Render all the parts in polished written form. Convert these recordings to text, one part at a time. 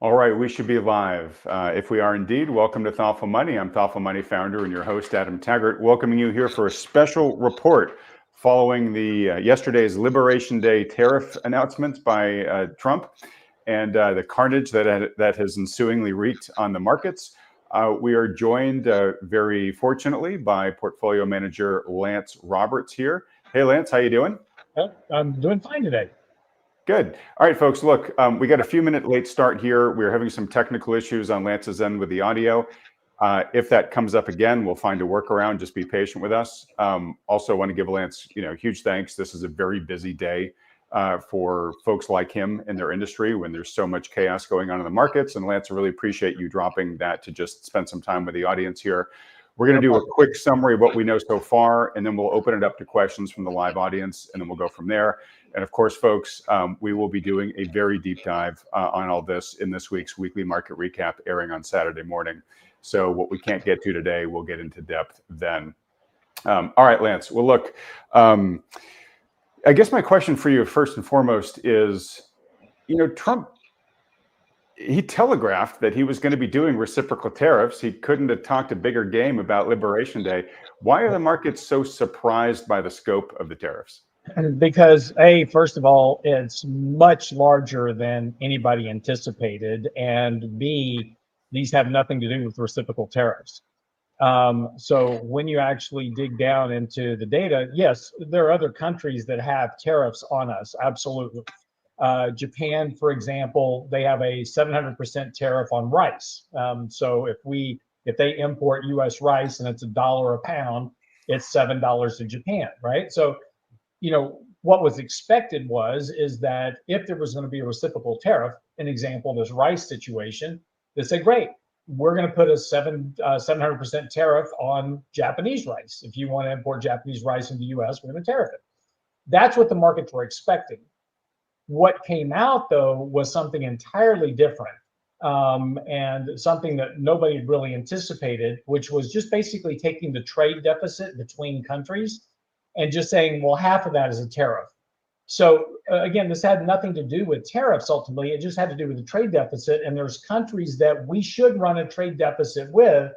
All right, we should be live. If we are indeed, welcome to Thoughtful Money. I'm Thoughtful Money founder and your host, Adam Taggart, welcoming you here for a special report following the yesterday's Liberation Day tariff announcements by Trump and the carnage that has ensuingly wreaked on the markets. We are joined very fortunately by portfolio manager Lance Roberts here. Hey, Lance, how you doing? I'm doing fine today. Good. All right, folks, look, we got a few minute late start here. We're having some technical issues on Lance's end with the audio. If that comes up again, we'll find a workaround. Just be patient with us. Also want to give Lance, huge thanks. This is a very busy day for folks like him in their industry when there's so much chaos going on in the markets. And Lance, I really appreciate you dropping that to just spend some time with the audience here. We're going to do a quick summary of what we know so far, and then we'll open it up to questions from the live audience, and then we'll go from there. And of course, folks, we will be doing a very deep dive on all this in this week's weekly market recap airing on Saturday morning. So what we can't get to today, we'll get into depth then. All right, Lance. Well, look, I guess my question for you first and foremost is, Trump, he telegraphed that he was going to be doing reciprocal tariffs. He couldn't have talked a bigger game about Liberation Day. Why are the markets so surprised by the scope of the tariffs? Because first of all, it's much larger than anybody anticipated, and B, these have nothing to do with reciprocal tariffs. So when you actually dig down into the data, yes, there are other countries that have tariffs on us, absolutely. Japan, for example, they have a 700% tariff on rice. So if they import U.S. rice and it's $1 a pound, it's $7 to Japan, right? So, what was expected is that if there was going to be a reciprocal tariff, an example, this rice situation, they say, great, we're going to put a 700% tariff on Japanese rice. If you want to import Japanese rice into the U.S., we're going to tariff it. That's what the markets were expecting. What came out, though, was something entirely different, and something that nobody had really anticipated, which was just basically taking the trade deficit between countries and just saying, well, half of that is a tariff. So again, this had nothing to do with tariffs ultimately. It just had to do with the trade deficit. And there's countries that we should run a trade deficit with.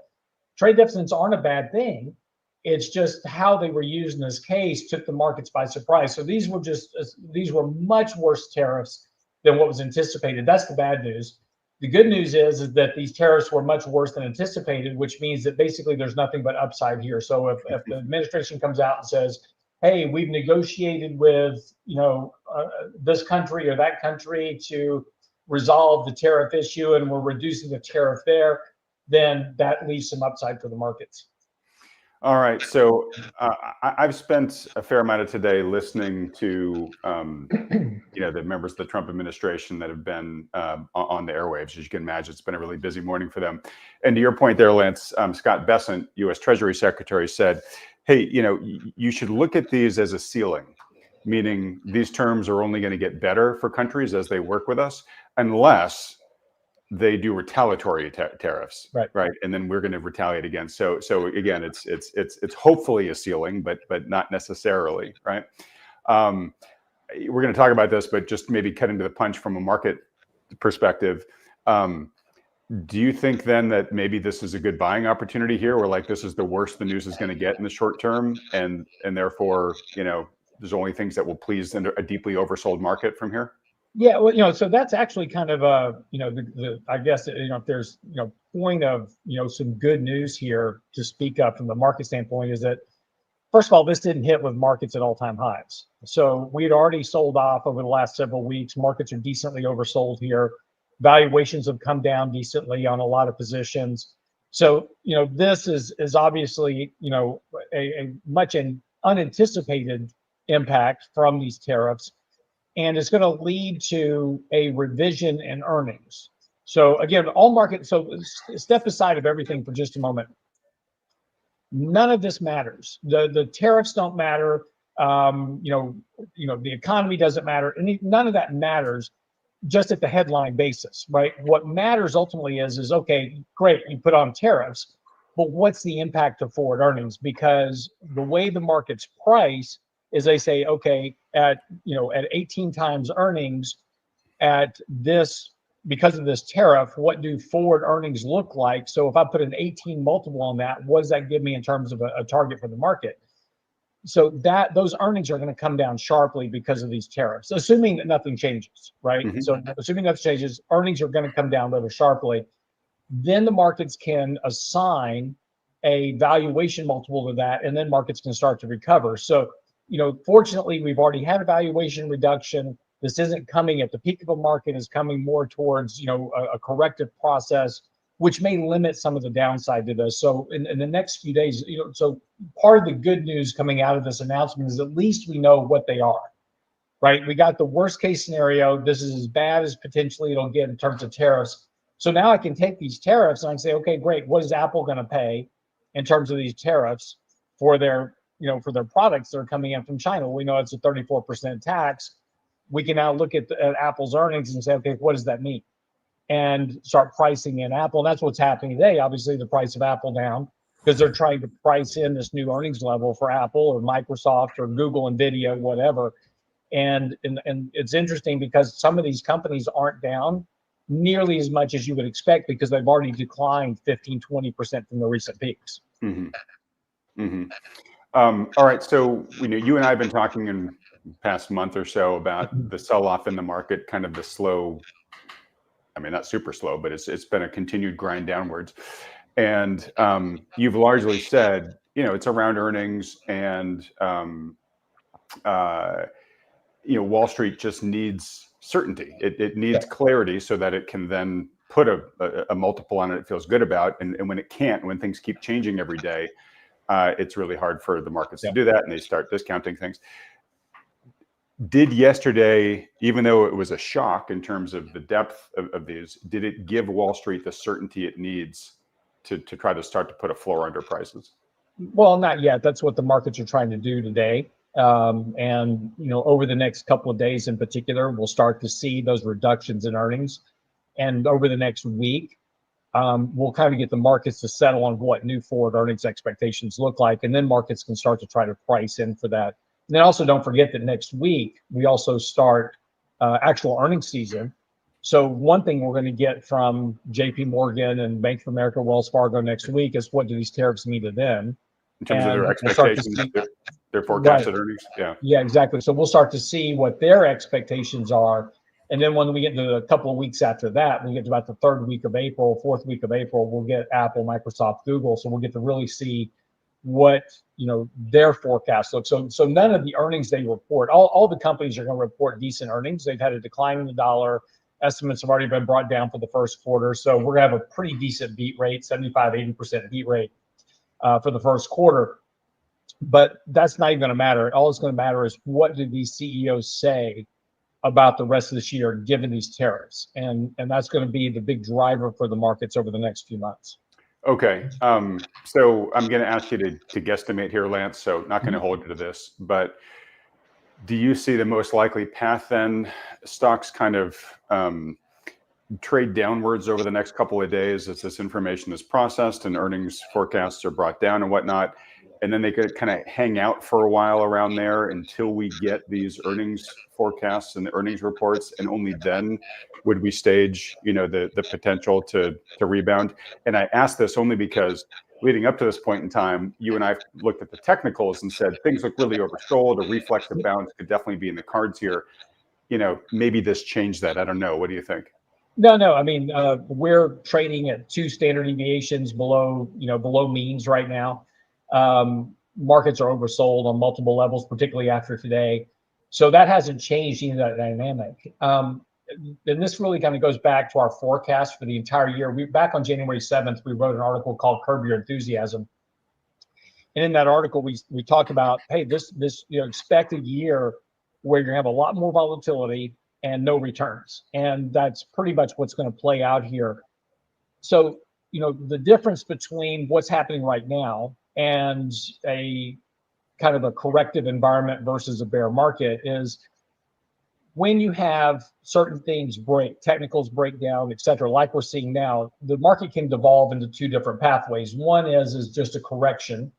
Trade deficits aren't a bad thing. It's just how they were used in this case took the markets by surprise. So these were much worse tariffs than what was anticipated. That's the bad news. The good news is that these tariffs were much worse than anticipated, which means that basically there's nothing but upside here. So if the administration comes out and says, hey, we've negotiated with this country or that country to resolve the tariff issue and we're reducing the tariff there, then that leaves some upside for the markets. All right, so I've spent a fair amount of today listening to the members of the Trump administration that have been on the airwaves. As you can imagine, it's been a really busy morning for them. And to your point there, Lance, Scott Bessent, U.S. Treasury Secretary, said, hey, you should look at these as a ceiling, meaning these terms are only going to get better for countries as they work with us, unless they do retaliatory tariffs, right? And then we're going to retaliate again. So again, it's hopefully a ceiling, but not necessarily, right? We're going to talk about this, but just maybe cutting to the punch from a market perspective. Do you think then that maybe this is a good buying opportunity here, where like this is the worst the news is going to get in the short term, and therefore there's only things that will please a deeply oversold market from here? Yeah, well, so that's actually kind of I guess if there's point of some good news here to speak of from the market standpoint is that first of all, this didn't hit with markets at all-time highs. So we had already sold off over the last several weeks. Markets are decently oversold here. Valuations have come down decently on a lot of positions. So this is obviously a much unanticipated impact from these tariffs. And it's going to lead to a revision in earnings. So again, all markets, so step aside of everything for just a moment. None of this matters. The tariffs don't matter. The economy doesn't matter. None of that matters just at the headline basis, right? What matters ultimately is okay, great, you put on tariffs, but what's the impact of forward earnings? Because the way the markets price is they say, okay, at 18 times earnings at this because of this tariff, what do forward earnings look like? So if I put an 18 multiple on that, what does that give me in terms of a target for the market? So that those earnings are going to come down sharply because of these tariffs, assuming that nothing changes, right? Mm-hmm. So assuming nothing changes, earnings are going to come down rather sharply. Then the markets can assign a valuation multiple to that, and then markets can start to recover. So, fortunately, we've already had a valuation reduction. This isn't coming at the peak of a market; is coming more towards a corrective process, which may limit some of the downside to this. So, in the next few days, so part of the good news coming out of this announcement is at least we know what they are. Right? We got the worst case scenario. This is as bad as potentially it'll get in terms of tariffs. So now I can take these tariffs and I can say, okay, great. What is Apple going to pay in terms of these tariffs for their, for their products that are coming in from China? We know it's a 34% tax. We can now look at Apple's earnings and say, okay, what does that mean? And start pricing in Apple. And that's what's happening today. Obviously, the price of Apple down because they're trying to price in this new earnings level for Apple or Microsoft or Google, Nvidia, whatever. And it's interesting because some of these companies aren't down nearly as much as you would expect because they've already declined 15-20% from the recent peaks. Mm-hmm. Mm-hmm. All right. So, you and I have been talking in the past month or so about the sell-off in the market, kind of the slow, I mean, not super slow, but it's been a continued grind downwards. And you've largely said, it's around earnings and, Wall Street just needs certainty. It needs clarity so that it can then put a multiple on it it feels good about. And when it can't, when things keep changing every day, it's really hard for the markets to do that, and they start discounting things. Did yesterday, even though it was a shock in terms of the depth of these, did it give Wall Street the certainty it needs to try to start to put a floor under prices? Well, not yet. That's what the markets are trying to do today. And over the next couple of days in particular, we'll start to see those reductions in earnings. And over the next week, we'll kind of get the markets to settle on what new forward earnings expectations look like. And then markets can start to try to price in for that. And then also don't forget that next week, we also start actual earnings season. So one thing we're going to get from JP Morgan and Bank of America, Wells Fargo next week is what do these tariffs mean to them? In terms of their expectations, their forecasted earnings? Yeah, exactly. So we'll start to see what their expectations are. And then when we get to a couple of weeks after that, we get to about the third week of April, fourth week of April, we'll get Apple, Microsoft, Google. So we'll get to really see what their forecast looks. So none of the earnings they report, all the companies are going to report decent earnings. They've had a decline in the dollar. Estimates have already been brought down for the first quarter. So we're going to have a pretty decent beat rate, 75-80% beat rate for the first quarter. But that's not even going to matter. All it's going to matter is what do these CEOs say about the rest of this year, given these tariffs, and that's going to be the big driver for the markets over the next few months. Okay, so I'm going to ask you to guesstimate here, Lance. So not going to hold you to this, but do you see the most likely path then? Stocks kind of trade downwards over the next couple of days as this information is processed and earnings forecasts are brought down and whatnot. And then they could kind of hang out for a while around there until we get these earnings forecasts and the earnings reports, and only then would we stage, the potential to rebound. And I ask this only because leading up to this point in time, you and I looked at the technicals and said things look really oversold. A reflexive bounce could definitely be in the cards here. Maybe this changed that. I don't know. What do you think? No. I mean, we're trading at 2 standard deviations below means right now. Markets are oversold on multiple levels, particularly after today. So that hasn't changed either that dynamic. And this really kind of goes back to our forecast for the entire year. Back on January 7th, we wrote an article called Curb Your Enthusiasm. And in that article, we talked about, hey, this expect a year where you're going to have a lot more volatility and no returns. And that's pretty much what's going to play out here. So, the difference between what's happening right now and a kind of a corrective environment versus a bear market is when you have certain things break, technicals break down, et cetera, like we're seeing now, the market can devolve into 2 different pathways. One is just a correction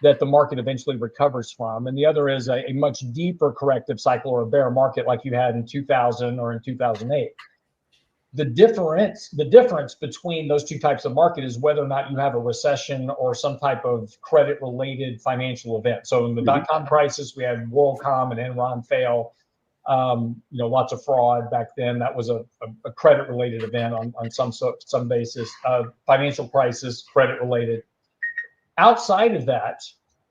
that the market eventually recovers from. And the other is a much deeper corrective cycle or a bear market like you had in 2000 or in 2008. The difference between those two types of market is whether or not you have a recession or some type of credit-related financial event. So in the dot-com crisis, we had WorldCom and Enron fail. Lots of fraud back then. That was a credit-related event on some basis. Financial crisis, credit-related. Outside of that,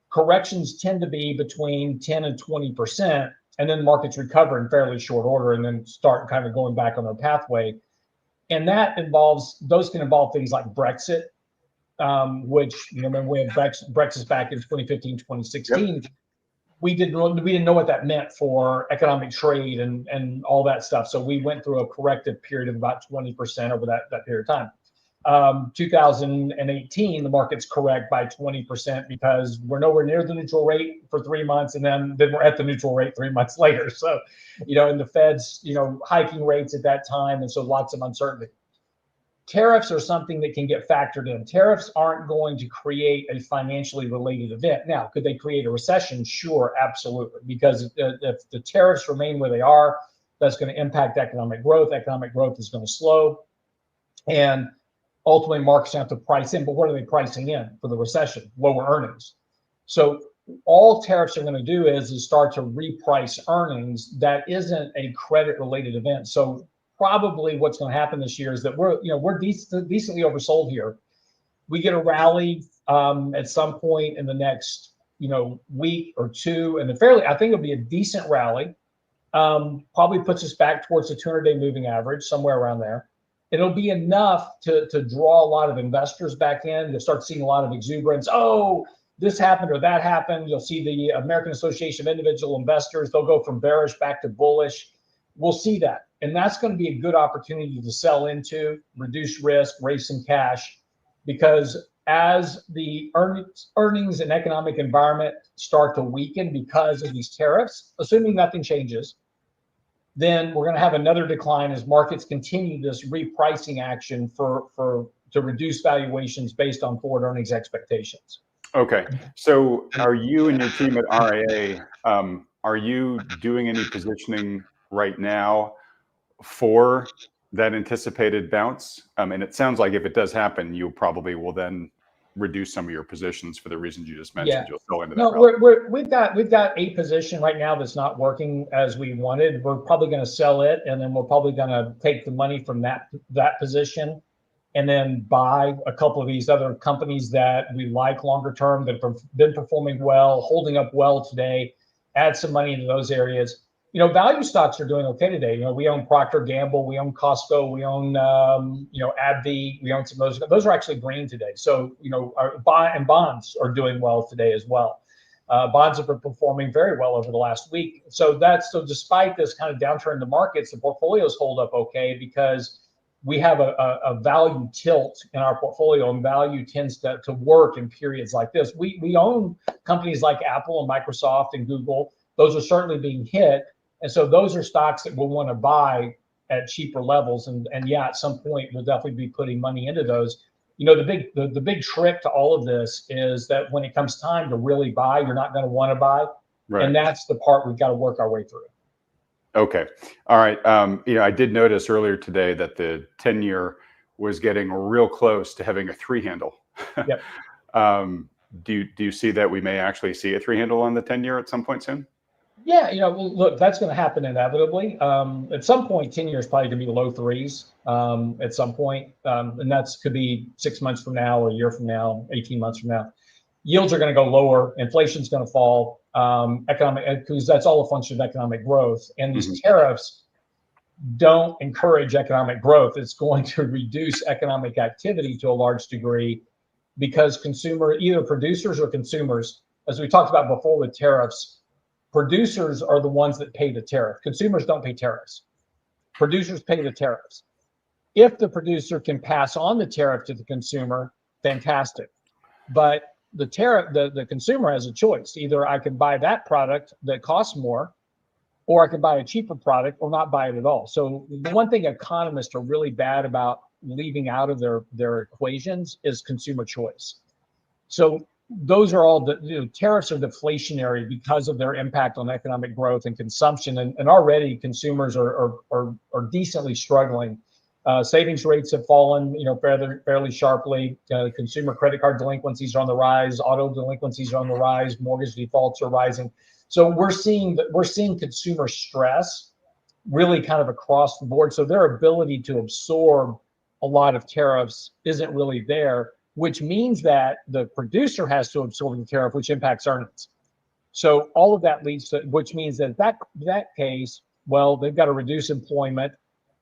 corrections tend to be between 10 and 20%, and then markets recover in fairly short order and then start kind of going back on their pathway. And those can involve things like Brexit, which, when we had Brexit back in 2015, 2016, yep. we didn't know what that meant for economic trade and all that stuff. So we went through a corrective period of about 20% over that period of time. 2018, the market's correct by 20% because we're nowhere near the neutral rate for 3 months, and then we're at the neutral rate 3 months later. So, and the Fed's, hiking rates at that time, and so lots of uncertainty. Tariffs are something that can get factored in. Tariffs aren't going to create a financially related event. Now, could they create a recession? Sure, absolutely. Because if the tariffs remain where they are, that's going to impact economic growth. Economic growth is going to slow. And ultimately, markets have to price in. But what are they pricing in for the recession? Lower earnings. So all tariffs are going to do is start to reprice earnings. That isn't a credit-related event. So probably what's going to happen this year is that we're decently oversold here. We get a rally at some point in the next week or two, and I think it'll be a decent rally. Probably puts us back towards the 200-day moving average, somewhere around there. It'll be enough to draw a lot of investors back in. You'll start seeing a lot of exuberance. Oh, this happened or that happened. You'll see the American Association of Individual Investors. They'll go from bearish back to bullish. We'll see that. And that's going to be a good opportunity to sell into, reduce risk, raise some cash, because as the earnings and economic environment start to weaken because of these tariffs, assuming nothing changes, then we're going to have another decline as markets continue this repricing action to reduce valuations based on forward earnings expectations. Okay. So are you and your team at RIA, are you doing any positioning right now for that anticipated bounce? And it sounds like if it does happen, you probably will then reduce some of your positions for the reasons you just mentioned. Yeah. You'll fill into that. No, we've got a position right now that's not working as we wanted. We're probably going to sell it, and then we're probably going to take the money from that position and then buy a couple of these other companies that we like longer term, that have been performing well, holding up well today, add some money into those areas. Value stocks are doing okay today. We own Procter & Gamble, we own Costco, we own, AbbVie, we own some of those. Those are actually green today. So, our bonds are doing well today as well. Bonds have been performing very well over the last week. So despite this kind of downturn in the markets, the portfolios hold up okay because we have a value tilt in our portfolio, and value tends to work in periods like this. We own companies like Apple and Microsoft and Google. Those are certainly being hit. And so those are stocks that we'll want to buy at cheaper levels. And yeah, at some point, we'll definitely be putting money into those. The big trick to all of this is that when it comes time to really buy, you're not going to want to buy. Right. And that's the part we've got to work our way through. Okay. All right. I did notice earlier today that the 10-year was getting real close to having a 3 handle. Yep. Do you see that we may actually see a 3 handle on the 10-year at some point soon? Yeah, look, that's going to happen inevitably. At some point, 10 years probably going to be low 3s at some point. And that could be 6 months from now, or a year from now, 18 months from now. Yields are going to go lower. Inflation's going to fall. Because that's all a function of economic growth. And these tariffs don't encourage economic growth. It's going to reduce economic activity to a large degree because either producers or consumers, as we talked about before with tariffs, producers are the ones that pay the tariff. Consumers don't pay tariffs. Producers pay the tariffs. If the producer can pass on the tariff to the consumer, fantastic. But the tariff, the consumer has a choice. Either I can buy that product that costs more, or I can buy a cheaper product or not buy it at all. So the one thing economists are really bad about leaving out of their equations is consumer choice. So those are all tariffs are deflationary because of their impact on economic growth and consumption. And already consumers are decently struggling. Savings rates have fallen, fairly sharply. Consumer credit card delinquencies are on the rise. Auto delinquencies are on the rise. Mortgage defaults are rising. So we're seeing consumer stress really kind of across the board. So their ability to absorb a lot of tariffs isn't really there, which means that the producer has to absorb the tariff, which impacts earnings. So all of that leads to, which means that case, well, they've got to reduce employment.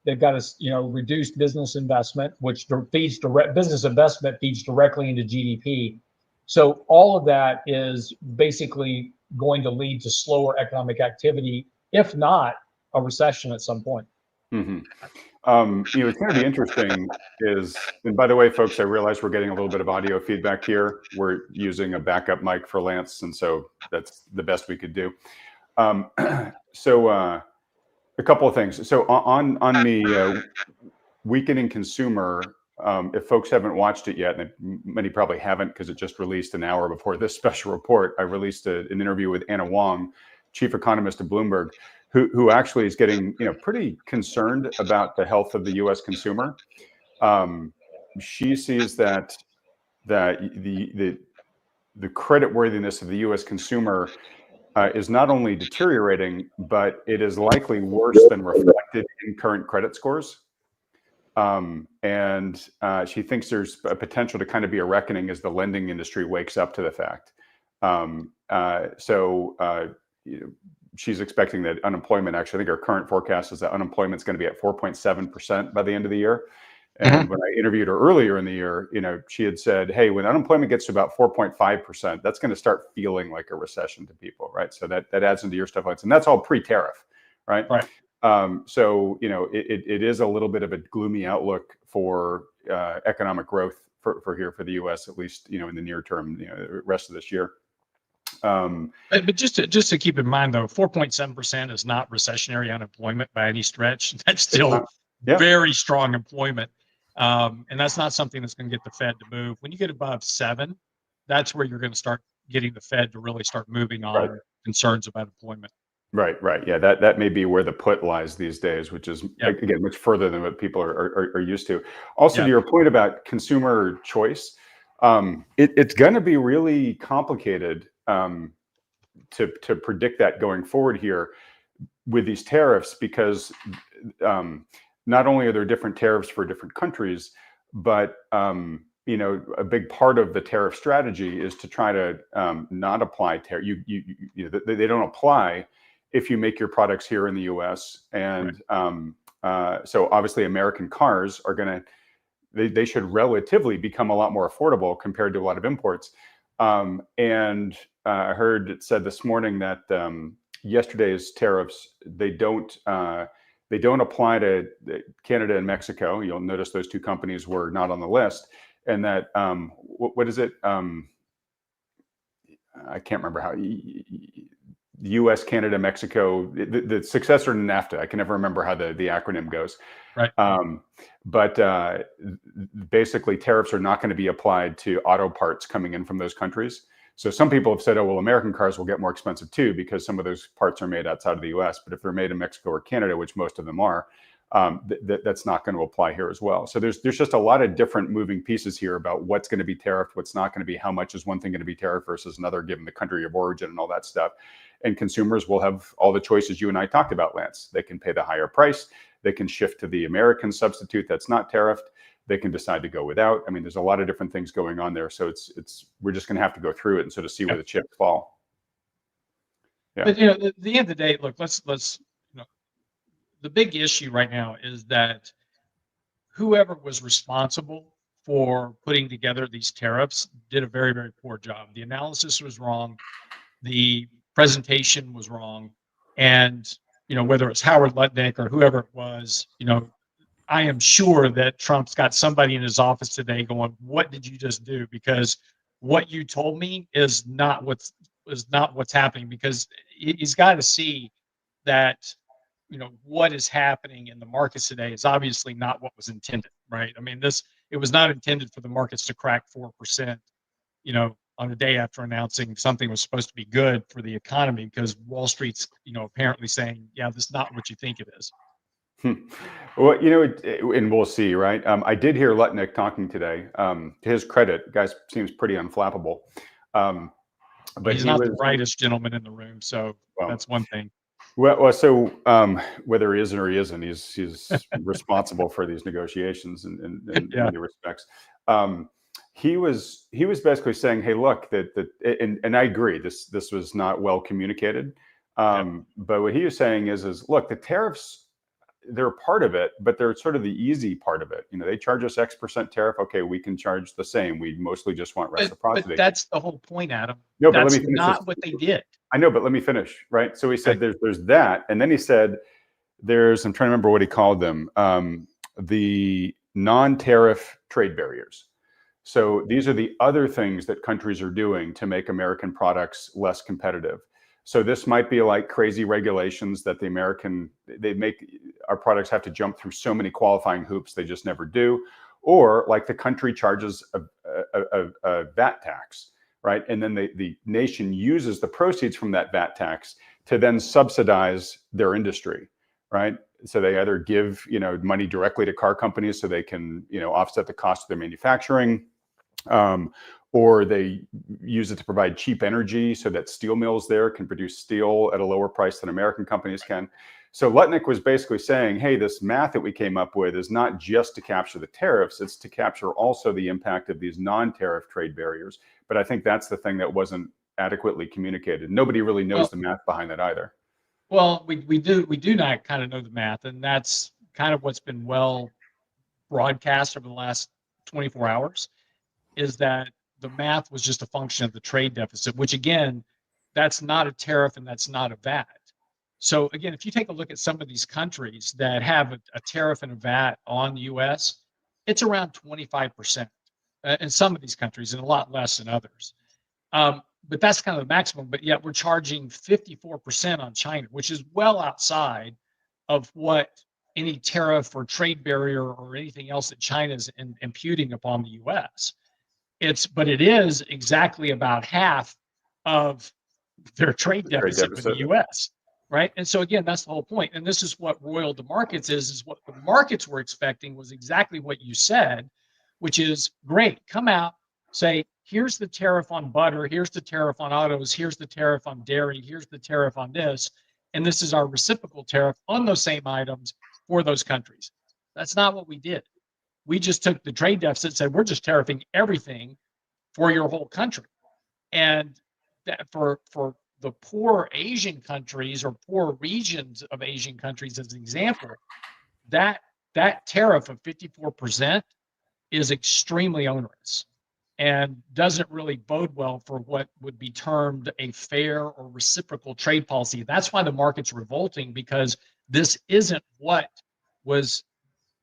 They've got to, reduce business investment, which feeds business investment feeds directly into GDP. So all of that is basically going to lead to slower economic activity, if not a recession at some point. Mm-hmm. It's going to be interesting and by the way, folks, I realize we're getting a little bit of audio feedback here. We're using a backup mic for Lance, and so that's the best we could do. So a couple of things. So on the weakening consumer, if folks haven't watched it yet, and many probably haven't because it just released an hour before this special report, I released an interview with Anna Wong, chief economist of Bloomberg, who actually is getting pretty concerned about the health of the U.S. consumer. She sees that the credit worthiness of the U.S. consumer is not only deteriorating, but it is likely worse than reflected in current credit scores. And she thinks there's a potential to kind of be a reckoning as the lending industry wakes up to the fact. She's expecting that unemployment, actually, I think our current forecast is that unemployment is going to be at 4.7% by the end of the year. And when I interviewed her earlier in the year, she had said, hey, when unemployment gets to about 4.5%, that's going to start feeling like a recession to people, right? So that adds into your stuff. And that's all pre-tariff, right? So, it is a little bit of a gloomy outlook for economic growth for the U.S., at least, in the near term, the rest of this year. But just to keep in mind, though, 4.7% is not recessionary unemployment by any stretch. That's still very strong employment. And that's not something that's going to get the Fed to move. When you get above 7, that's where you're going to start getting the Fed to really start moving on concerns about employment. Right. Yeah, that may be where the put lies these days, which is again much further than what people are used to. Also, to your point about consumer choice, it's going to be really complicated to predict that going forward here with these tariffs, because not only are there different tariffs for different countries, but a big part of the tariff strategy is to try to not apply tariff. They don't apply if you make your products here in the U.S. And so obviously American cars are they should relatively become a lot more affordable compared to a lot of imports. And I heard it said this morning that yesterday's tariffs, they don't apply to Canada and Mexico. You'll notice those two companies were not on the list. And that what is it? I can't remember how. U.S., Canada, Mexico, the successor to NAFTA. I can never remember how the acronym goes. Right. But basically, tariffs are not going to be applied to auto parts coming in from those countries. So some people have said, oh, well, American cars will get more expensive too, because some of those parts are made outside of the U.S. But if they're made in Mexico or Canada, which most of them are, that's not going to apply here as well. So there's just a lot of different moving pieces here about what's going to be tariffed, what's not going to be, how much is one thing going to be tariffed versus another, given the country of origin and all that stuff. And consumers will have all the choices you and I talked about, Lance. They can pay the higher price. They can shift to the American substitute that's not tariffed. They can decide to go without. I mean, there's a lot of different things going on there. So we're just going to have to go through it and sort of see where the chips fall. Yeah. But at the end of the day, look, let's the big issue right now is that whoever was responsible for putting together these tariffs did a very, very poor job. The analysis was wrong. The presentation was wrong. And, whether it's Howard Lutnick or whoever it was, I am sure that Trump's got somebody in his office today going, what did you just do? Because what you told me is not what's happening, because he's got to see that, what is happening in the markets today is obviously not what was intended, right? I mean, it was not intended for the markets to crack 4%, on the day after announcing something was supposed to be good for the economy, because Wall Street's, apparently saying, yeah, this is not what you think it is. Hmm. Well, and we'll see, right? I did hear Lutnick talking today. To his credit, guy seems pretty unflappable. Um, but He's he not the was, brightest gentleman in the room, so well, that's one thing. so whether he is or he isn't, he's responsible for these negotiations in Yeah. many respects. Um, he was basically saying, "Hey, look, and I agree. This was not well communicated. Yeah. But what he was saying is look, the tariffs, they're a part of it, but they're sort of the easy part of it. They charge us X% tariff. Okay, we can charge the same. We mostly just want But reciprocity." that's the whole point, Adam. No, but let That's me finish this. not what they did. I know, but let me finish. Right. So he Okay. said there's that, and then he said I'm trying to remember what he called them, the non-tariff trade barriers. So these are the other things that countries are doing to make American products less competitive. So this might be like crazy regulations that they make our products have to jump through so many qualifying hoops they just never do, or like the country charges a VAT tax, right? And then the nation uses the proceeds from that VAT tax to then subsidize their industry, right? So they either give money directly to car companies so they can offset the cost of their manufacturing, or they use it to provide cheap energy so that steel mills there can produce steel at a lower price than American companies can. So Lutnick was basically saying, hey, this math that we came up with is not just to capture the tariffs, it's to capture also the impact of these non-tariff trade barriers. But I think that's the thing that wasn't adequately communicated. Nobody really knows the math behind that either. Well, we do not kind of know the math, and that's kind of what's been well broadcast over the last 24 hours, is that the math was just a function of the trade deficit, which again, that's not a tariff and that's not a VAT. So again, if you take a look at some of these countries that have a tariff and a VAT on the US, it's around 25% in some of these countries and a lot less in others. But that's kind of the maximum, but yet we're charging 54% on China, which is well outside of what any tariff or trade barrier or anything else that China is imputing upon the US. But it is exactly about half of their trade deficit with the US, right? And so again, that's the whole point. And this is what roiled the markets is what the markets were expecting was exactly what you said, which is great. Come out, say, here's the tariff on butter, here's the tariff on autos, here's the tariff on dairy, here's the tariff on this, and this is our reciprocal tariff on those same items for those countries. That's not what we did. We just took the trade deficit and said, we're just tariffing everything for your whole country. And that for the poor Asian countries or poor regions of Asian countries, as an example, that tariff of 54% is extremely onerous and doesn't really bode well for what would be termed a fair or reciprocal trade policy. That's why the market's revolting, because this isn't what was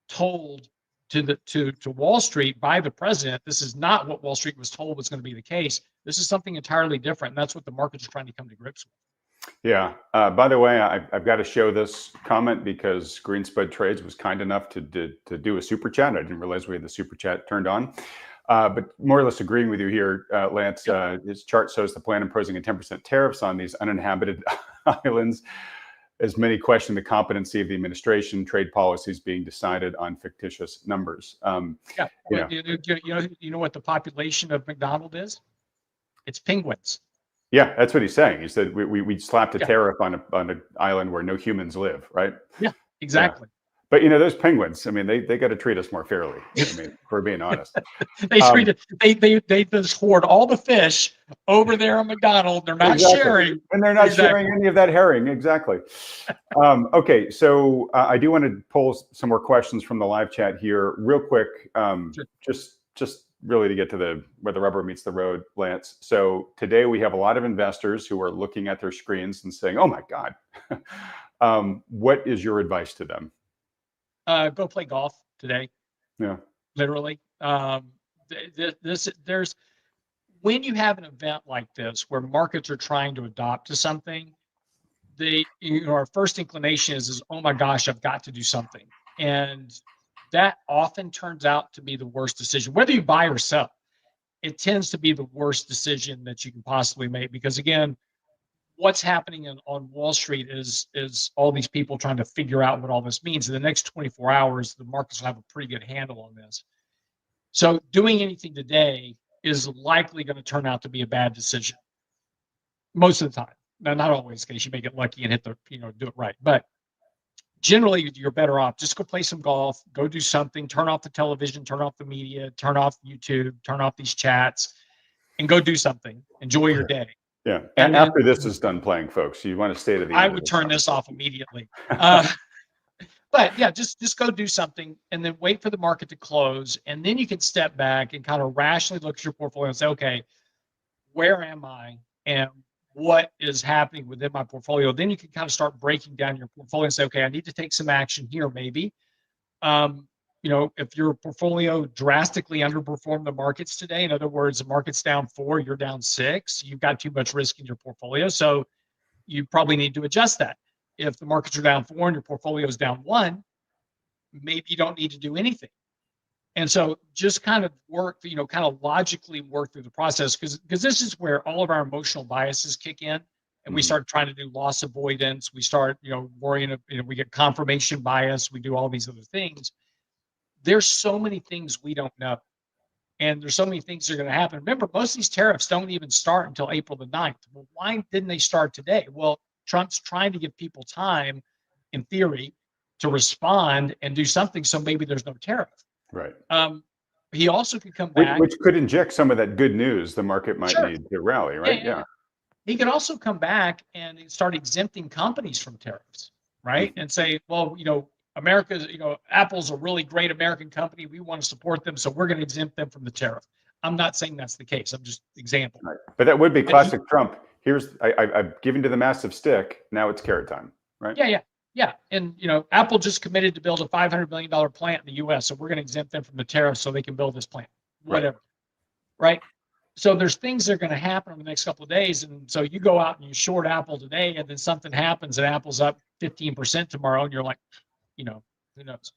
told to Wall Street by the president. This is not what Wall Street was told was going to be the case. This is something entirely different. And that's what the market's trying to come to grips with. Yeah. By the way, I've got to show this comment because Greenspud Trades was kind enough to do a super chat. I didn't realize we had the super chat turned on. But more or less agreeing with you here, Lance. His chart shows the plan imposing a 10% tariffs on these uninhabited islands, as many question the competency of the administration, trade policies being decided on fictitious numbers. Yeah, you know what the population of McDonald is? It's penguins. Yeah, that's what he's saying. He said we slapped a tariff on an island where no humans live, right? Yeah, exactly. Yeah. But those penguins, I mean, they got to treat us more fairly. I mean, if we're being honest. They just hoard all the fish over there on McDonald. They're not sharing. And they're not sharing any of that herring. Exactly. Okay, so I do want to pull some more questions from the live chat here real quick. Just really to get to where the rubber meets the road, Lance. So today we have a lot of investors who are looking at their screens and saying, oh my God. What is your advice to them? Go play golf today. Yeah, literally. There's when you have an event like this where markets are trying to adopt to something, our first inclination is oh my gosh, I've got to do something, and that often turns out to be the worst decision. Whether you buy or sell, it tends to be the worst decision that you can possibly make, because again, what's happening on Wall Street is all these people trying to figure out what all this means. In the next 24 hours, the markets will have a pretty good handle on this. So doing anything today is likely going to turn out to be a bad decision most of the time. Now, not always, in case you may get lucky and hit the, do it right. But generally, you're better off. Just go play some golf, go do something, turn off the television, turn off the media, turn off YouTube, turn off these chats, and go do something. Enjoy your day. Yeah. And after this is done playing, folks, you want to stay to the end. I would turn this off immediately. But yeah, just go do something and then wait for the market to close. And then you can step back and kind of rationally look at your portfolio and say, okay, where am I and what is happening within my portfolio? Then you can kind of start breaking down your portfolio and say, okay, I need to take some action here, maybe. If your portfolio drastically underperformed the markets today, in other words, the market's down 4, you're down 6, you've got too much risk in your portfolio. So you probably need to adjust that. If the markets are down 4 and your portfolio is down 1, maybe you don't need to do anything. And so just kind of work, kind of logically work through the process, because this is where all of our emotional biases kick in, and we start trying to do loss avoidance. We start, worrying, we get confirmation bias. We do all these other things. There's so many things we don't know. And there's so many things that are going to happen. Remember, most of these tariffs don't even start until April the 9th. Well, why didn't they start today? Well, Trump's trying to give people time, in theory, to respond and do something, so maybe there's no tariff. Right. He also could come back. Which could inject some of that good news the market might need to rally, right? Yeah. He could also come back and start exempting companies from tariffs, right? And say, well, America's, Apple's a really great American company. We want to support them, so we're going to exempt them from the tariff. I'm not saying that's the case. I'm just example. Right. But that would be classic Trump. I've given to the massive stick. Now it's carrot time, right? Yeah. And, Apple just committed to build a $500 million plant in the U.S., so we're going to exempt them from the tariffs so they can build this plant, whatever. Right? So there's things that are going to happen in the next couple of days. And so you go out and you short Apple today, and then something happens and Apple's up 15% tomorrow, and you're like, who knows?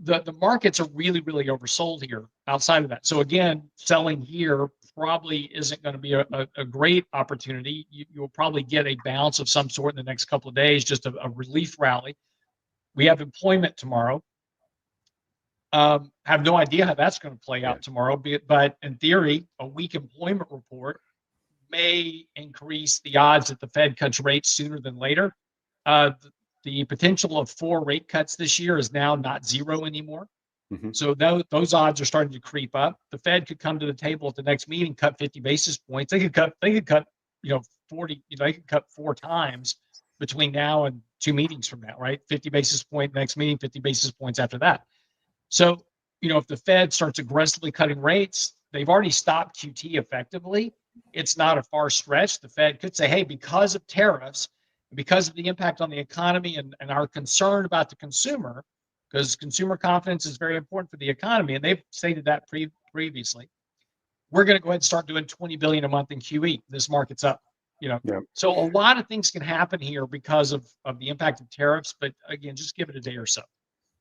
The markets are really, really oversold here outside of that. So again, selling here probably isn't going to be a great opportunity. You'll probably get a bounce of some sort in the next couple of days, just a relief rally. We have employment tomorrow. Have no idea how that's going to play out tomorrow, but in theory, a weak employment report may increase the odds that the Fed cuts rates sooner than later. The potential of 4 rate cuts this year is now not 0 anymore. So those odds are starting to creep up. The Fed could come to the table at the next meeting, cut 50 basis points. They could cut 40. They could cut 4 times between now and 2 meetings from now, right? 50 basis point next meeting, 50 basis points after that. So if the Fed starts aggressively cutting rates, they've already stopped QT effectively. It's not a far stretch. The Fed could say, hey, because of tariffs, because of the impact on the economy and our concern about the consumer, because consumer confidence is very important for the economy, and they've stated that previously, we're going to go ahead and start doing $20 billion a month in QE. This market's up. So a lot of things can happen here because of the impact of tariffs. But again, just give it a day or so.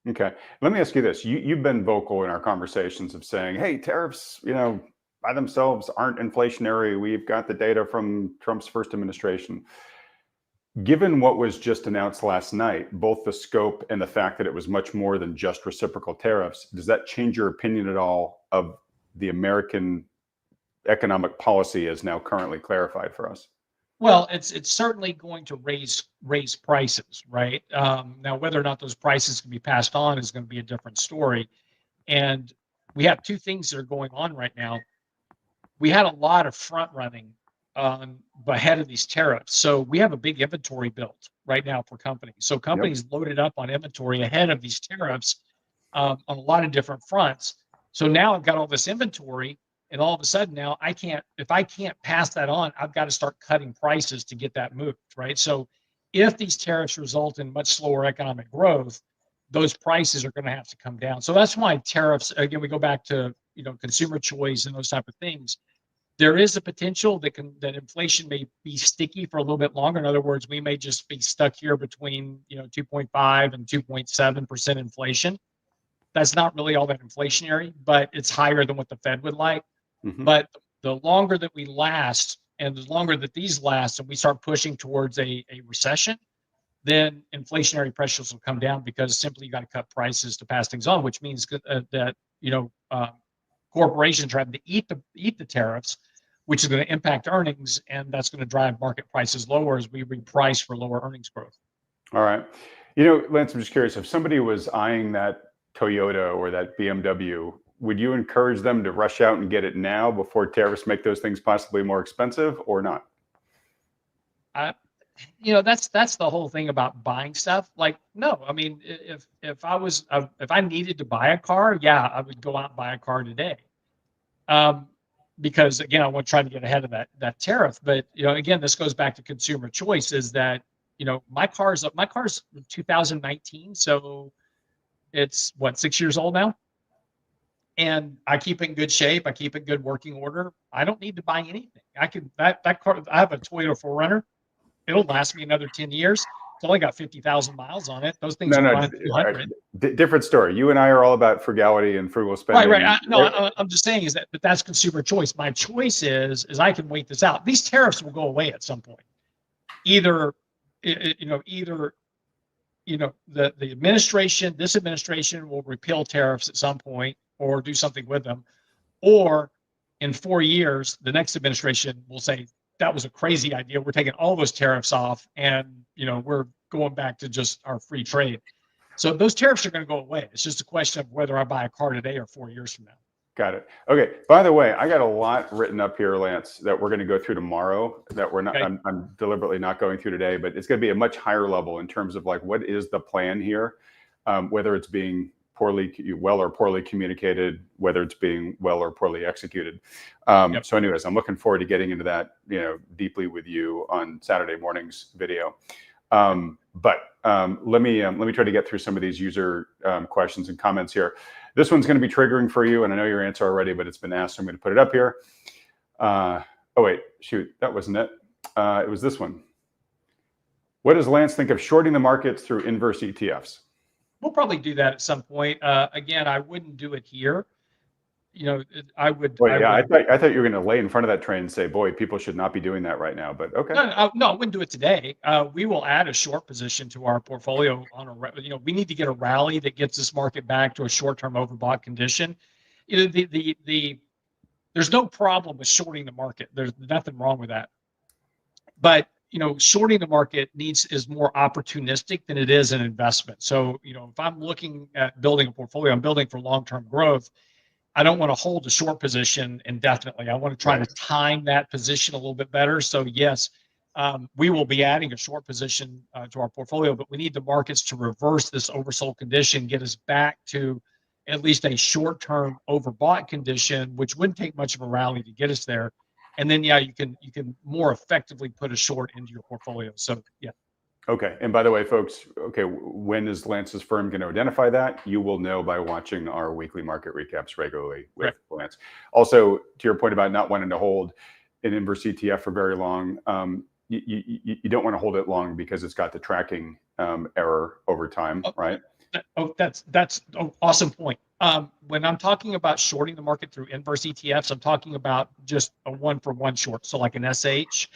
Okay. Let me ask you this. You've been vocal in our conversations of saying, hey, tariffs, by themselves aren't inflationary. We've got the data from Trump's first administration. Given what was just announced last night, both the scope and the fact that it was much more than just reciprocal tariffs, does that change your opinion at all of the American economic policy as now currently clarified for us? Well, it's certainly going to raise prices, right? Now, whether or not those prices can be passed on is going to be a different story. And we have 2 things that are going on right now. We had a lot of front running ahead of these tariffs. So we have a big inventory built right now for companies. So companies loaded up on inventory ahead of these tariffs on a lot of different fronts. So now I've got all this inventory, and all of a sudden now if I can't pass that on, I've got to start cutting prices to get that moved, right? So if these tariffs result in much slower economic growth, those prices are going to have to come down. So that's why tariffs, again, we go back to, consumer choice and those type of things. There is a potential that inflation may be sticky for a little bit longer. In other words, we may just be stuck here between 2.5 and 2.7% inflation. That's not really all that inflationary, but it's higher than what the Fed would like. But the longer that we last And the longer that these last and we start pushing towards a recession, then inflationary pressures will come down because simply you got to cut prices to pass things on, which means that corporations are having to eat the tariffs, which is going to impact earnings, and that's going to drive market prices lower as we reprice for lower earnings growth. All right. Lance, I'm just curious, if somebody was eyeing that Toyota or that BMW, would you encourage them to rush out and get it now before tariffs make those things possibly more expensive, or not? That's the whole thing about buying stuff. Like, no, I mean, if I needed to buy a car, yeah, I would go out and buy a car today. Because again, I want to try to get ahead of that tariff. But again, this goes back to consumer choice. Is that my car's 2019, so it's what, 6 years old now, and I keep it in good shape. I keep it in good working order. I don't need to buy anything. That car. I have a Toyota 4Runner. It'll last me another 10 years. It's only got 50,000 miles on it. Those things are running 200. Different story. You and I are all about frugality and frugal spending. Right. I'm just saying but that's consumer choice. My choice is I can wait this out. These tariffs will go away at some point. Either the administration, this administration will repeal tariffs at some point or do something with them, or in 4 years, the next administration will say, that was a crazy idea. We're taking all those tariffs off, and we're going back to just our free trade. So those tariffs are going to go away. It's just a question of whether I buy a car today or 4 years from now. Got it. Okay. By the way, I got a lot written up here, Lance, that we're going to go through tomorrow. That we're not. Okay. I'm deliberately not going through today, but it's going to be a much higher level in terms of like what is the plan here, whether it's being well or poorly communicated, whether it's being well or poorly executed. So anyways, I'm looking forward to getting into that, deeply with you on Saturday morning's video. But let me try to get through some of these user questions and comments here. This one's going to be triggering for you, and I know your answer already, but it's been asked, so I'm going to put it up here. Oh wait, shoot, that wasn't it. It was this one. What does Lance think of shorting the markets through inverse ETFs? We'll probably do that at some point. Again, I wouldn't do it here. I would. Well, yeah, I thought you were going to lay in front of that train and say, "Boy, people should not be doing that right now." But okay. No, I wouldn't do it today. We will add a short position to our portfolio on we need to get a rally that gets this market back to a short-term overbought condition. There's no problem with shorting the market. There's nothing wrong with that. But shorting the market is more opportunistic than it is an investment. So, if I'm looking at building a portfolio, I'm building for long-term growth. I don't want to hold a short position indefinitely. I want to try to time that position a little bit better. So yes, we will be adding a short position to our portfolio, but we need the markets to reverse this oversold condition, get us back to at least a short-term overbought condition, which wouldn't take much of a rally to get us there. And then, you can more effectively put a short into your portfolio. So, yeah. Okay. And by the way, folks, when is Lance's firm going to identify that? You will know by watching our weekly market recaps regularly with Lance. Also, to your point about not wanting to hold an inverse ETF for very long, you don't want to hold it long because it's got the tracking error over time, right? That's an awesome point. When I'm talking about shorting the market through inverse ETFs, I'm talking about just a one-for-one short. So like an SH,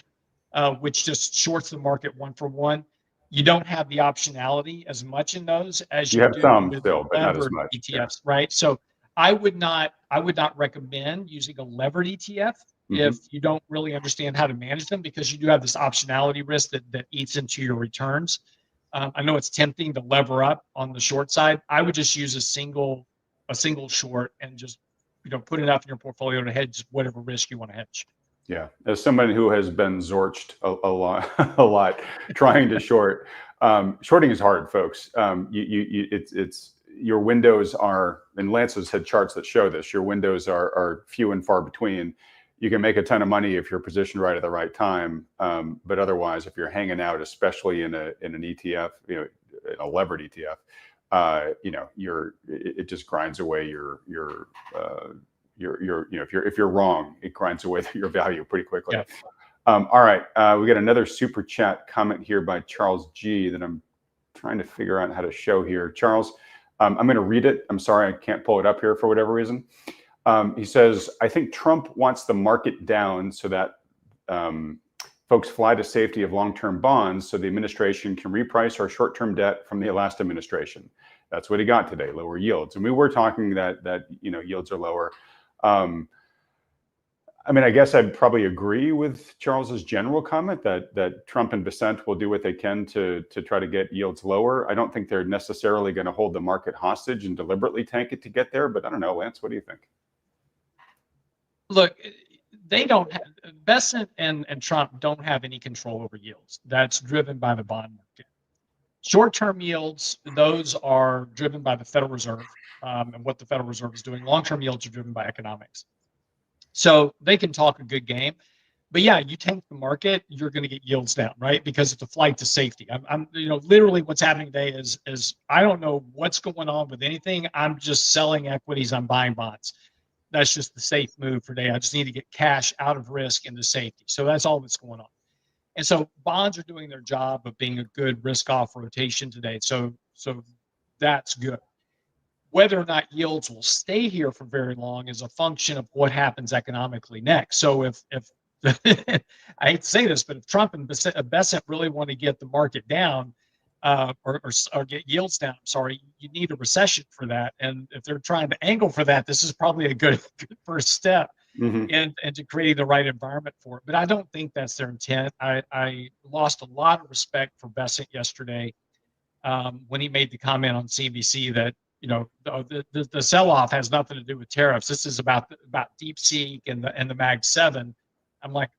which just shorts the market one-for-one. You don't have the optionality as much in those as you have do some with still, but not as much. ETFs, right? So I would not recommend using a levered ETF if you don't really understand how to manage them, because you do have this optionality risk that eats into your returns. I know it's tempting to lever up on the short side. I would just use a single short and just put enough in your portfolio to hedge whatever risk you want to hedge. Yeah, as somebody who has been zorched a lot trying to short, shorting is hard, folks. It's your windows are, and Lance has had charts that show this. Your windows are few and far between. You can make a ton of money if you're positioned right at the right time, but otherwise, if you're hanging out, especially in an ETF, in a levered ETF, it just grinds away your if you're wrong, it grinds away your value pretty quickly. Yeah. All right, we got another super chat comment here by Charles G that I'm trying to figure out how to show here. Charles, I'm going to read it. I'm sorry, I can't pull it up here for whatever reason. He says, I think Trump wants the market down so that folks fly to safety of long-term bonds so the administration can reprice our short-term debt from the last administration. That's what he got today, lower yields. And we were talking that yields are lower. I mean, I guess I'd probably agree with Charles's general comment that Trump and Buffett will do what they can to try to get yields lower. I don't think they're necessarily going to hold the market hostage and deliberately tank it to get there. But I don't know, Lance, what do you think? Look, they don't have, Buffett and Trump don't have any control over yields. That's driven by the bond market. Short-term yields, those are driven by the Federal Reserve and what the Federal Reserve is doing. Long-term yields are driven by economics. So they can talk a good game, but yeah, you tank the market, you're going to get yields down, right? Because it's a flight to safety. I'm literally what's happening today is I don't know what's going on with anything. I'm just selling equities. I'm buying bonds. That's just the safe move for today. I just need to get cash out of risk into safety. So that's all that's going on. And so bonds are doing their job of being a good risk-off rotation today. So that's good. Whether or not yields will stay here for very long is a function of what happens economically next. So if I hate to say this, but if Trump and Buffett really want to get the market down or get yields down, you need a recession for that. And if they're trying to angle for that, this is probably a good first step into creating the right environment for it. But I don't think that's their intent. I lost a lot of respect for Buffett yesterday when he made the comment on CNBC that the sell-off has nothing to do with tariffs. This is about DeepSeek and the Mag 7. I'm like,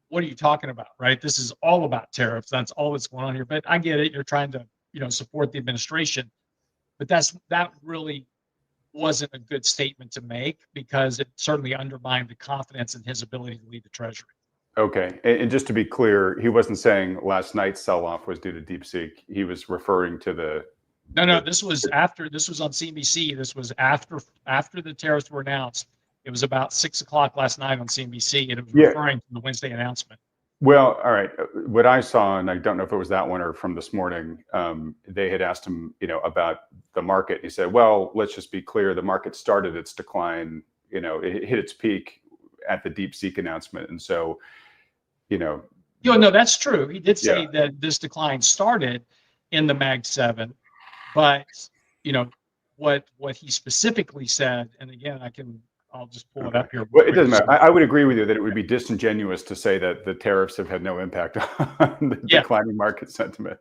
what are you talking about, right? This is all about tariffs. That's all that's going on here. But I get it. You're trying to support the administration, but that really wasn't a good statement to make because it certainly undermined the confidence in his ability to lead the Treasury. Okay, and just to be clear, he wasn't saying last night's sell-off was due to DeepSeek. He was referring to the. No, this was after. This was on CNBC. This was after the tariffs were announced. It was about 6 o'clock last night on CNBC, and it was referring to the Wednesday announcement. Well, all right. What I saw, and I don't know if it was that one or from this morning, they had asked him, about the market. He said, "Well, let's just be clear. The market started its decline. It hit its peak at the DeepSeek announcement, and so, No, that's true. He did say that this decline started in the Mag 7, but what he specifically said, and again, I'll just pull it up here. Well, it doesn't matter. I would agree with you that it would be disingenuous to say that the tariffs have had no impact on the declining market sentiment.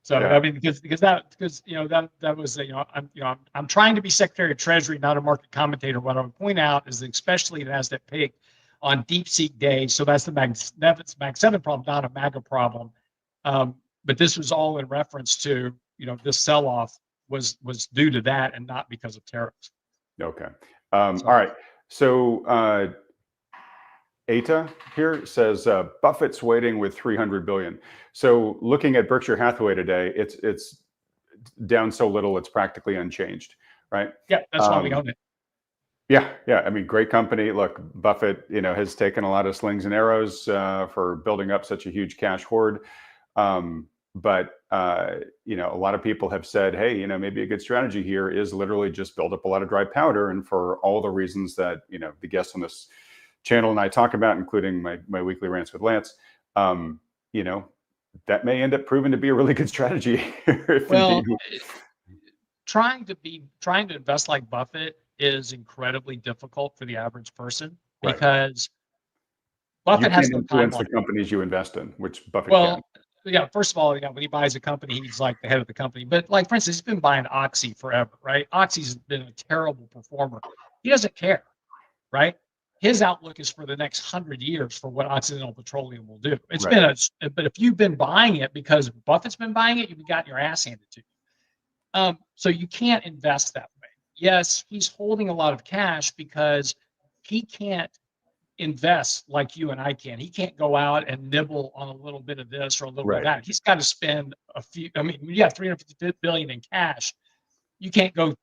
So I mean, because that was I'm trying to be Secretary of Treasury, not a market commentator. What I would point out is that especially it has that peak on DeepSeek Day. So that's the Mag 7 problem, not a MAGA problem. But this was all in reference to this sell-off was due to that and not because of tariffs. Okay. All right. So Eta here says Buffett's waiting with 300 billion. So looking at Berkshire Hathaway today, it's down so little it's practically unchanged, right? Yeah, that's why we own it. Yeah. I mean, great company. Look, Buffett, has taken a lot of slings and arrows for building up such a huge cash hoard. But a lot of people have said, hey, maybe a good strategy here is literally just build up a lot of dry powder. And for all the reasons that, the guests on this channel and I talk about, including my weekly rants with Lance, that may end up proving to be a really good strategy. Trying to invest like Buffett is incredibly difficult for the average person because Buffett has no influence the companies you invest in, which Buffett can. Yeah, first of all, when he buys a company, he's like the head of the company. But like, for instance, he's been buying Oxy forever, right? Oxy's been a terrible performer. He doesn't care, right? His outlook is for the next 100 years for what Occidental Petroleum will do. It's been but if you've been buying it because Buffett's been buying it, you've gotten your ass handed to you. So you can't invest that way. Yes, he's holding a lot of cash because he can't invest like you and I can. He can't go out and nibble on a little bit of this or a little bit of that. He's got to spend a few. I mean, when you have 350 billion in cash, you can't go,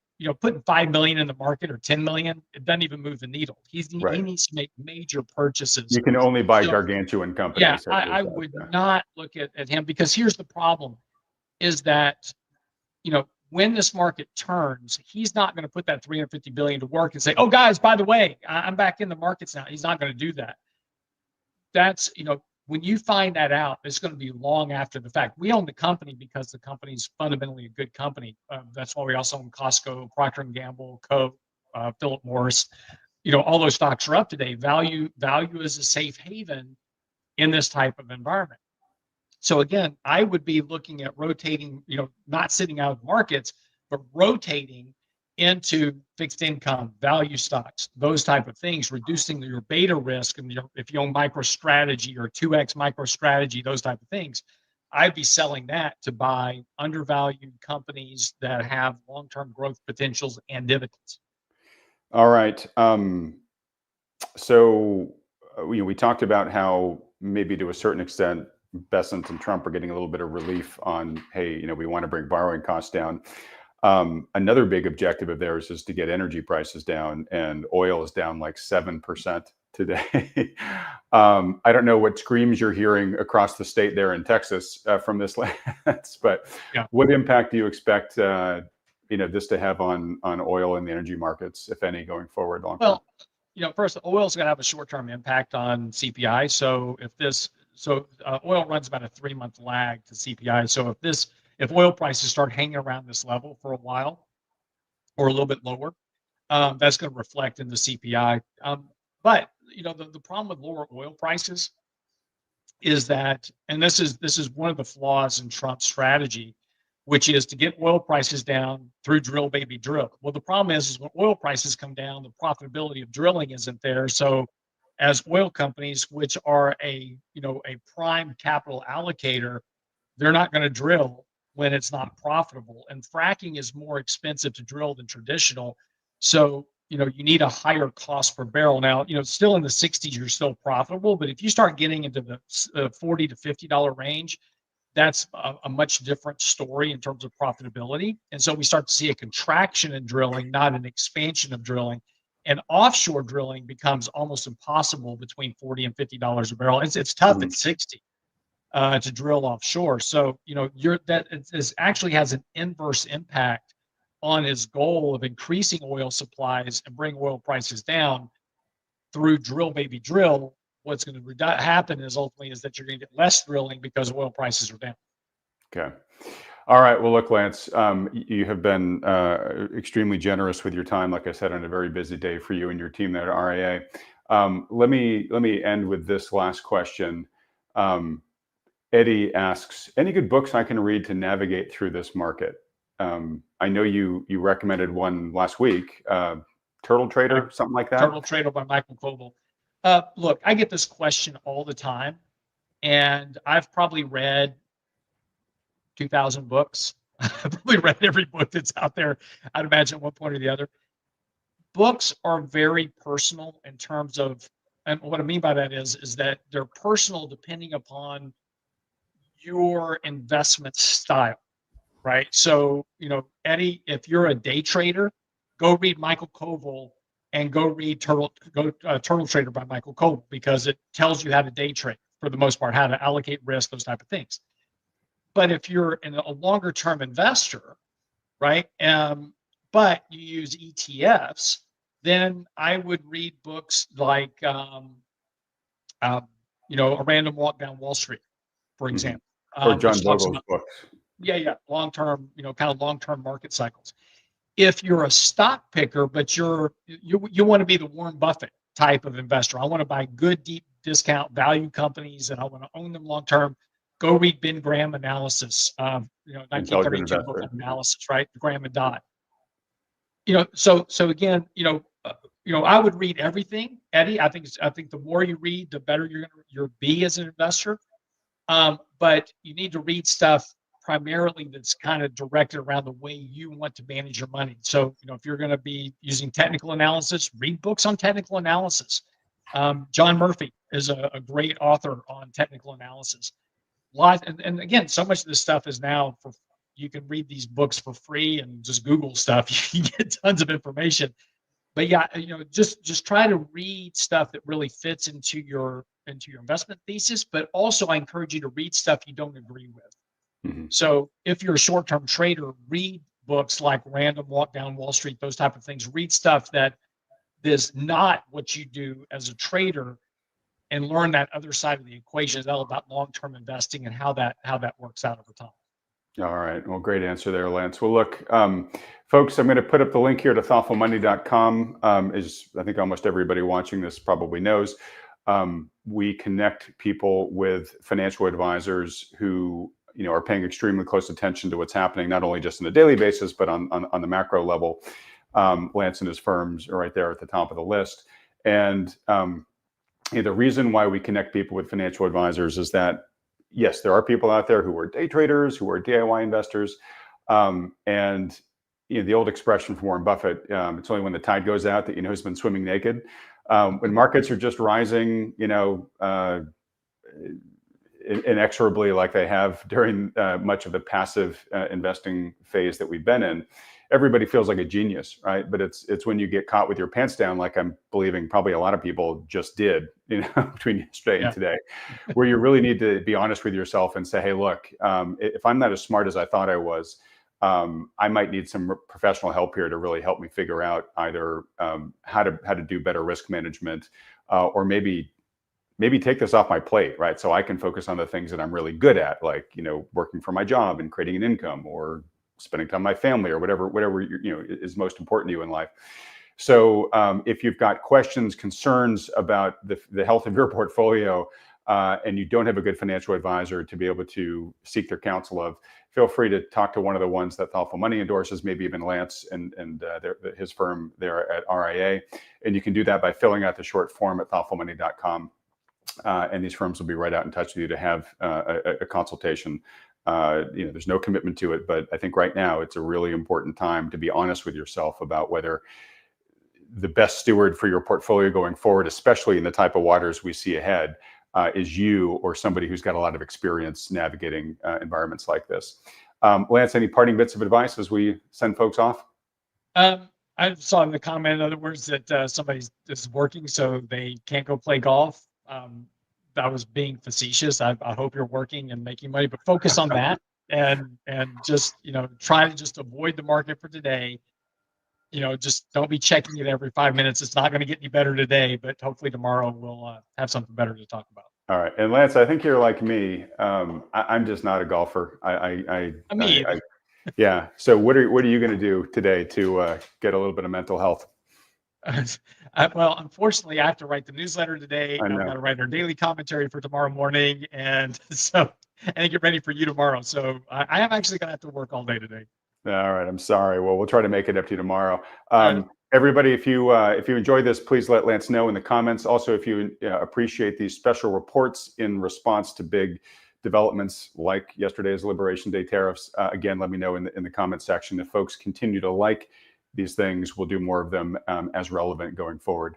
putting 5 million in the market or 10 million. It doesn't even move the needle. He needs to make major purchases. You can only buy gargantuan companies. Yeah, I would not look at him because here's the problem: is that when this market turns, he's not going to put that 350 billion to work and say, "Oh, guys, by the way, I'm back in the markets now." He's not going to do that that's, when you find that out, it's going to be long after the fact. We own the company because the company's fundamentally a good company. That's why we also own Costco, Procter and Gamble, Coke, Philip Morris. All those stocks are up today. Value is a safe haven in this type of environment. So again, I would be looking at rotating, not sitting out of markets, but rotating into fixed income, value stocks, those type of things, reducing your beta risk. And if you own MicroStrategy or 2X MicroStrategy, those type of things, I'd be selling that to buy undervalued companies that have long-term growth potentials and dividends. All right. So we talked about how maybe to a certain extent, Bessent and Trump are getting a little bit of relief on, hey, we want to bring borrowing costs down. Another big objective of theirs is to get energy prices down, and oil is down like 7% today. I don't know what screams you're hearing across the state there in Texas from this last, but Yeah. What impact do you expect this to have on oil and the energy markets, if any, going forward long term? Well, first, oil is going to have a short-term impact on CPI. So oil runs about a 3-month lag to CPI. So if oil prices start hanging around this level for a while or a little bit lower, that's going to reflect in the CPI. But the problem with lower oil prices is that, and this is one of the flaws in Trump's strategy, which is to get oil prices down through drill, baby, drill. Well, the problem is when oil prices come down, the profitability of drilling isn't there. So as oil companies, which are a prime capital allocator, they're not going to drill when it's not profitable. And fracking is more expensive to drill than traditional. So, you need a higher cost per barrel. Now, still in the 60s, you're still profitable. But if you start getting into the $40 to $50 range, that's a much different story in terms of profitability. And so we start to see a contraction in drilling, not an expansion of drilling. And offshore drilling becomes almost impossible between $40 and $50 a barrel. It's tough at 60 to drill offshore. So, it actually has an inverse impact on his goal of increasing oil supplies and bring oil prices down through drill, baby, drill. What's going to happen is ultimately that you're going to get less drilling because oil prices are down. Okay. All right. Well, look, Lance, you have been extremely generous with your time, like I said, on a very busy day for you and your team there at RIA. Let me end with this last question. Eddie asks, any good books I can read to navigate through this market? I know you recommended one last week, Turtle Trader, something like that. Turtle Trader by Michael Koval. Look, I get this question all the time, and I've probably read 2,000 books. I've probably read every book that's out there, I'd imagine at one point or the other. Books are very personal in terms of, and what I mean by that is that they're personal depending upon your investment style, right? So, Eddie, if you're a day trader, go read Michael Koval and go read Turtle Trader by Michael Koval, because it tells you how to day trade for the most part, how to allocate risk, those type of things. But if you're a longer term investor, right, but you use ETFs, then I would read books like, A Random Walk Down Wall Street, for example. Or John Bogle's books. Yeah, long-term, kind of long-term market cycles. If you're a stock picker, but you want to be the Warren Buffett type of investor, I want to buy good, deep discount value companies, and I want to own them long-term. Go read Ben Graham analysis, 1932 book of analysis, right? Graham and Dodd. So again, I would read everything, Eddie. I think the more you read, the better you'll be as an investor. But you need to read stuff primarily that's kind of directed around the way you want to manage your money. So, if you're going to be using technical analysis, read books on technical analysis. John Murphy is a great author on technical analysis. And again, so much of this stuff is now you can read these books for free and just Google stuff. You get tons of information. But yeah, just try to read stuff that really fits into your investment thesis. But also, I encourage you to read stuff you don't agree with. Mm-hmm. So if you're a short-term trader, read books like Random Walk Down Wall Street, those type of things. Read stuff that is not what you do as a trader, and learn that other side of the equation. It's all about long-term investing and how that works out over time. All right. Well, great answer there, Lance. Well, look, folks, I'm going to put up the link here to thoughtfulmoney.com. As I think almost everybody watching this probably knows, we connect people with financial advisors who are paying extremely close attention to what's happening, not only just on a daily basis, but on the macro level. Lance and his firms are right there at the top of the list. And the reason why we connect people with financial advisors is that, yes, there are people out there who are day traders, who are DIY investors. And the old expression from Warren Buffett, it's only when the tide goes out that you know who's been swimming naked. When markets are just rising, inexorably like they have during much of the passive investing phase that we've been in, everybody feels like a genius, right? But it's when you get caught with your pants down, like I'm believing probably a lot of people just did, between yesterday and today, where you really need to be honest with yourself and say, hey, look, if I'm not as smart as I thought I was, I might need some professional help here to really help me figure out either how to do better risk management, or maybe take this off my plate, right? So I can focus on the things that I'm really good at, like, working for my job and creating an income, or spending time with my family, or whatever is most important to you in life. So if you've got questions, concerns about the health of your portfolio, and you don't have a good financial advisor to be able to seek their counsel of, feel free to talk to one of the ones that Thoughtful Money endorses, maybe even Lance and his firm there at RIA. And you can do that by filling out the short form at thoughtfulmoney.com. And these firms will be right out in touch with you to have a consultation. There's no commitment to it, but I think right now it's a really important time to be honest with yourself about whether the best steward for your portfolio going forward, especially in the type of waters we see ahead, is you or somebody who's got a lot of experience navigating environments like this. Lance, any parting bits of advice as we send folks off? I saw in the comment, in other words, that somebody is working so they can't go play golf. That was being facetious. I hope you're working and making money, but focus on that and just, try to just avoid the market for today. Just don't be checking it every 5 minutes. It's not going to get any better today, but hopefully tomorrow we'll have something better to talk about. All right. And Lance, I think you're like me. I'm just not a golfer. Yeah. So what are you going to do today to get a little bit of mental health? Well, unfortunately, I have to write the newsletter today. I've got to write our daily commentary for tomorrow morning, and get ready for you tomorrow. So I am actually going to have to work all day today. All right. I'm sorry. Well, we'll try to make it up to you tomorrow. Everybody, if you enjoyed this, please let Lance know in the comments. Also, if you appreciate these special reports in response to big developments like yesterday's Liberation Day tariffs, again, let me know in the comments section. If folks continue to like these things, we'll do more of them as relevant going forward.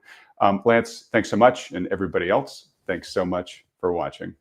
Lance, thanks so much. And everybody else, thanks so much for watching.